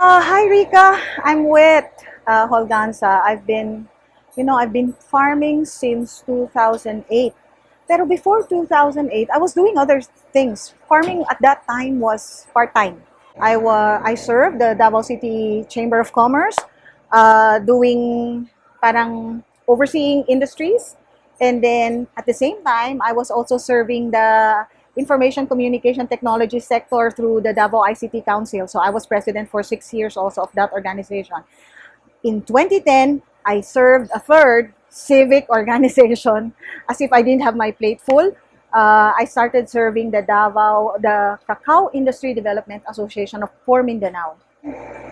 Hi Rika, I'm Wit Holganza. I've been farming since 2008. Pero before 2008, I was doing other things. Farming at that time was part-time. I served the Davao City Chamber of Commerce, doing parang overseeing industries. And then at the same time, I was also serving the information communication technology sector through the Davao ICT Council. So I was president for 6 years also of that organization. In 2010, I served a third civic organization as if I didn't have my plate full. I started serving the Cacao Industry Development Association of for Mindanao.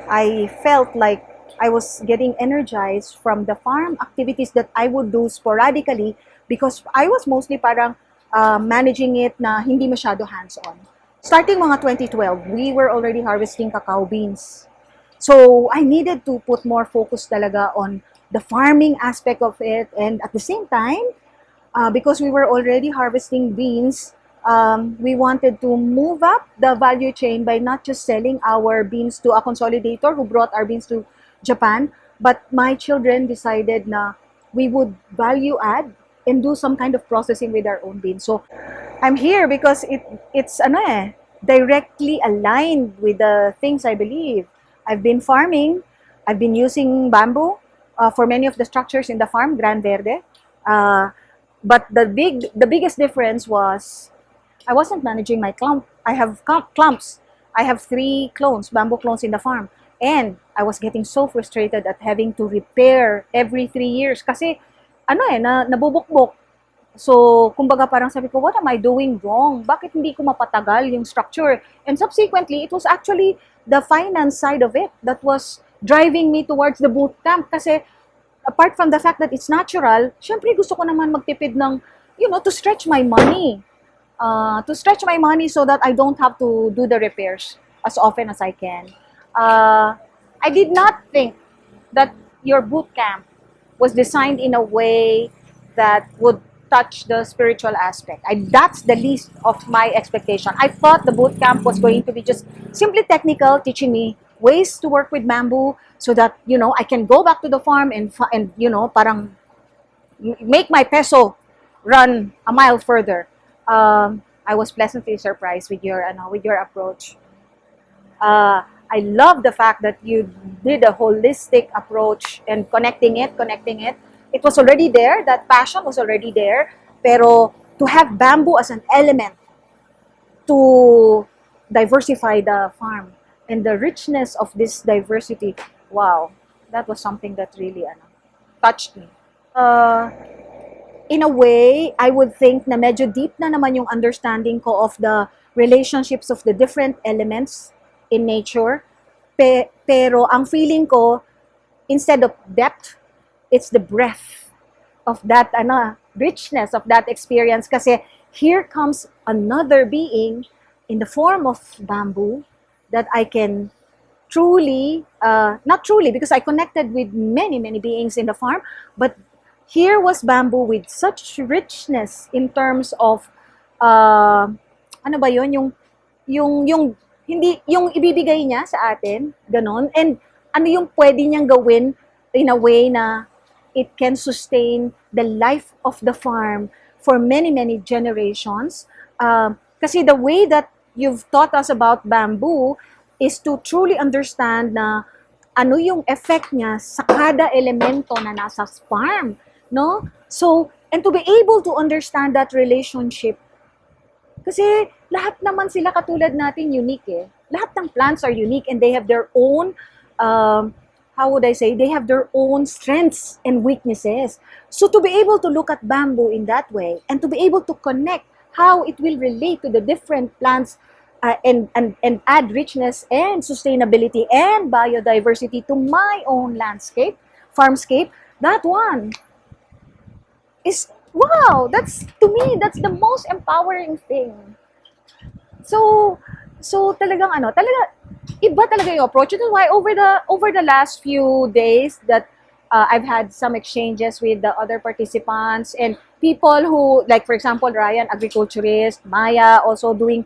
I felt like I was getting energized from the farm activities that I would do sporadically because I was mostly parang managing it na hindi masyado hands-on. Starting mga 2012, we were already harvesting cacao beans. So I needed to put more focus talaga on the farming aspect of it, and at the same time, because we were already harvesting beans, we wanted to move up the value chain by not just selling our beans to a consolidator who brought our beans to Japan, but my children decided na we would value add and do some kind of processing with our own beans. So I'm here because it's directly aligned with the things I believe. I've been farming. I've been using bamboo for many of the structures in the farm, Gran Verde. But the biggest difference was I wasn't managing my clump. I have clumps. I have 3 clones, bamboo clones in the farm. And I was getting so frustrated at having to repair every 3 years kasi nabubukbok. So, kumbaga parang sabi ko, what am I doing wrong? Bakit hindi ko mapatagal yung structure? And subsequently, it was actually the finance side of it that was driving me towards the boot camp. Kasi, apart from the fact that it's natural, syempre gusto ko naman magtipid ng, to stretch my money. To stretch my money so that I don't have to do the repairs as often as I can. I did not think that your boot camp was designed in a way that would touch the spiritual aspect. That's the least of my expectation. I thought the boot camp was going to be just simply technical, teaching me ways to work with bamboo so that, I can go back to the farm and parang make my peso run a mile further. I was pleasantly surprised with your approach. I love the fact that you did a holistic approach and connecting it. It was already there, that passion was already there, pero to have bamboo as an element to diversify the farm and the richness of this diversity, wow, that was something that really touched me. In a way, I would think na medyo deep na naman yung understanding ko of the relationships of the different elements in nature. Pero ang feeling ko, instead of depth, it's the breadth of that richness of that experience. Kasi here comes another being in the form of bamboo that I can truly, not truly, because I connected with many, many beings in the farm, but here was bamboo with such richness in terms of, hindi, yung ibibigay niya sa atin, ganon, and yung pwede niyang gawin in a way na it can sustain the life of the farm for many, many generations. Kasi the way that you've taught us about bamboo is to truly understand na ano yung effect niya sa kada elemento na nasa farm, no? So, and to be able to understand that relationship, kasi lahat naman sila katulad natin unique eh. Lahat ng plants are unique and they have their own, they have their own strengths and weaknesses. So to be able to look at bamboo in that way and to be able to connect how it will relate to the different plants and add richness and sustainability and biodiversity to my own landscape, farmscape, that one is, wow, to me, that's the most empowering thing. So talagang iba talaga yung approach. That's why over the last few days that I've had some exchanges with the other participants and people who, like for example, Ryan, agriculturist, Maya, also doing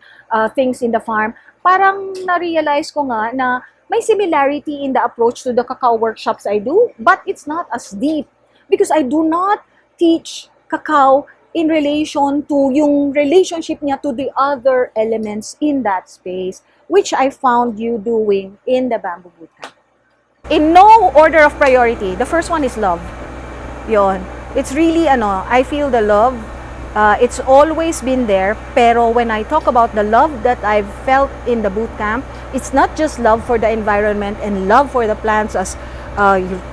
things in the farm, parang na-realize ko nga na may similarity in the approach to the cacao workshops I do, but it's not as deep because I do not teach cacao in relation to yung relationship niya to the other elements in that space, which I found you doing in the Bamboo Bootcamp. In no order of priority, the first one is love. Yon. It's really, I feel the love. It's always been there. Pero when I talk about the love that I've felt in the bootcamp, it's not just love for the environment and love for the plants as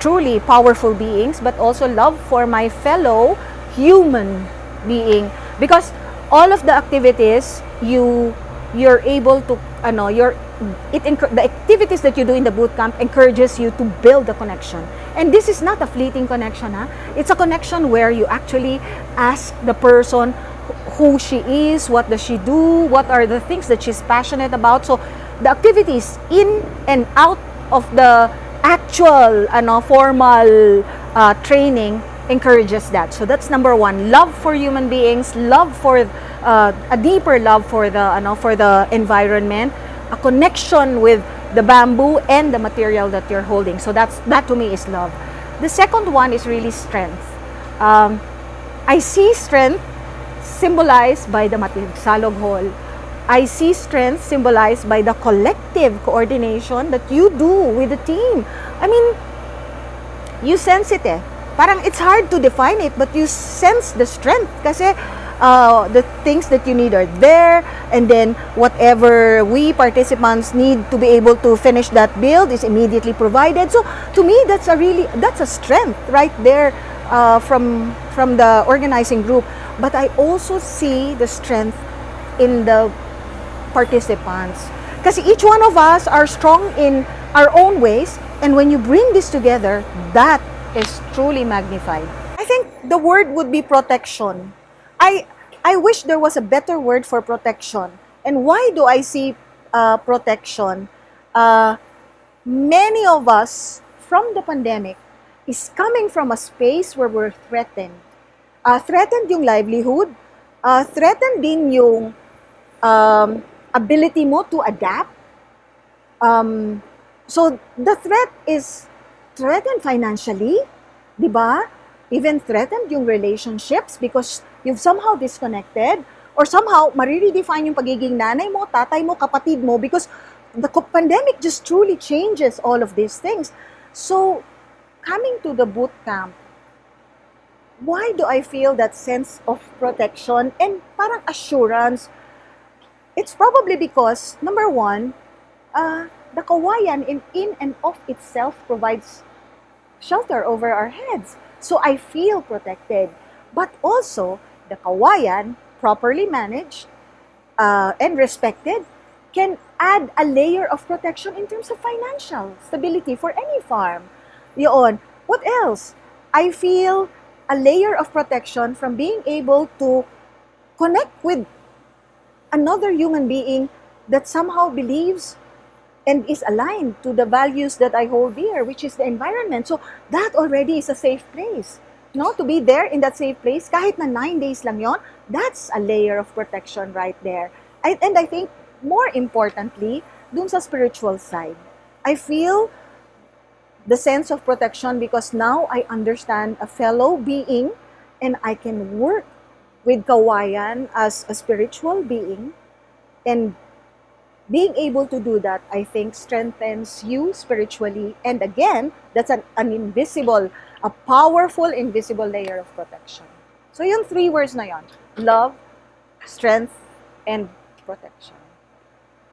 truly powerful beings, but also love for my fellow human being. Because all of the activities you're able to, the activities that you do in the bootcamp encourages you to build a connection. And this is not a fleeting connection, huh? It's a connection where you actually ask the person who she is, what does she do, what are the things that she's passionate about. So the activities in and out of the actual formal training encourages that. So that's number one, love for human beings, love for a deeper love for the environment, a connection with the bamboo and the material that you're holding. So that to me is love. The second one is really strength. I see strength symbolized by the salog hall. I see strength symbolized by the collective coordination that you do with the team. I mean, you sense it eh. Parang it's hard to define it, but you sense the strength kasi the things that you need are there, and then whatever we participants need to be able to finish that build is immediately provided. So to me, that's a strength right there from the organizing group. But I also see the strength in the participants. Kasi each one of us are strong in our own ways, and when you bring this together, that is truly magnified. I think the word would be protection. I wish there was a better word for protection. And why do I see protection? Many of us from the pandemic is coming from a space where we're threatened. Threatened yung livelihood, threatened din yung ability mo to adapt. So the threat is threatened financially, di ba? Even threatened yung relationships because you've somehow disconnected, or somehow maridefine yung pagiging nanay mo, tatay mo, kapatid mo, because the pandemic just truly changes all of these things. So coming to the boot camp, why do I feel that sense of protection and parang assurance? It's probably because, number one, the kawayan in and of itself provides shelter over our heads. So I feel protected. But also, the kawayan, properly managed and respected, can add a layer of protection in terms of financial stability for any farm. Yun. What else? I feel a layer of protection from being able to connect with another human being that somehow believes and is aligned to the values that I hold dear, which is the environment. So that already is a safe place. No, to be there in that safe place, kahit na 9 days lang yon, that's a layer of protection right there. And I think, more importantly, dun sa spiritual side, I feel the sense of protection because now I understand a fellow being and I can work with kawayan as a spiritual being, and being able to do that, I think, strengthens you spiritually. And again, that's an invisible, a powerful invisible layer of protection. So yung 3 words na yon: love, strength, and protection.